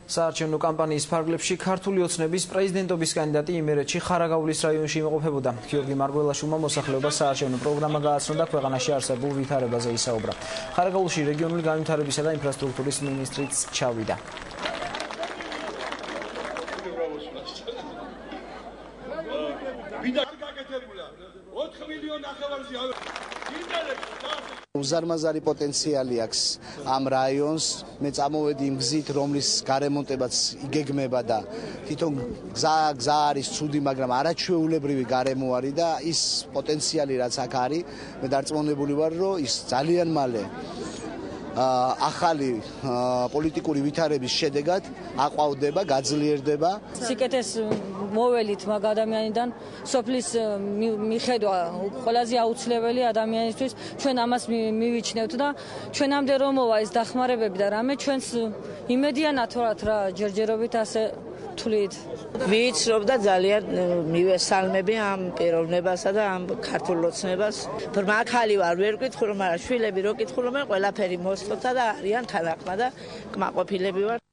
საარჩევნო კამპანიის ფარგლებში ქართული ოცნების პრეზიდენტობის კანდიდატი იმერეთში ხარაგაულის რაიონში იმყოფებოდა. გიორგი მარგველაშვილმა მოსახლეობას საარჩევნო პროგრამა გააცნო და ქვეყანაში არსებულ ვითარებაზე ისაუბრა. ხარაგაულში რეგიონული განვითარებისა და ინფრასტრუქტურის მინისტრიც ჩავიდა. უზარმაზარი პოტენციალი აქვს ამ რაიონს. მე წამოვედი იმ გზით, რომლის გარემონტებაც იგეგმება და თვითონ გზა არის ცუდი, მაგრამ არაჩვეულებრივი გარემო არის და ის პოტენციალი რაც აქ არის, მე დარწმუნებული ვარ, რომ ის ძალიან მალე ახალი პოლიტიკური ვითარების შედეგად აყვავდება, გაძლიერდება. სიკეთეს მოველით მაგ ადამიანიდან სოფლის მიხედვა ყველაზე აუცილებელი ადამიანისთვის ჩვენ ამას მივიჩნევთ და ჩვენამდე რომ მოვა ეს დახმარებები და რამე ჩვენს იმედია ნათորად რა ჯერჯერობით ასე თვლით. ვიცნობ და ძალიან მივესალმები ამ პიროვნებასა და ამ ქართულ ოცნებას. მართალი ვარ, ვერ ვკითხულობ, მაგრამ შვილები რო კითხულობენ, ყველაფერი მოსწონთ და არიან თანახმა და კმაყოფილები ვარ.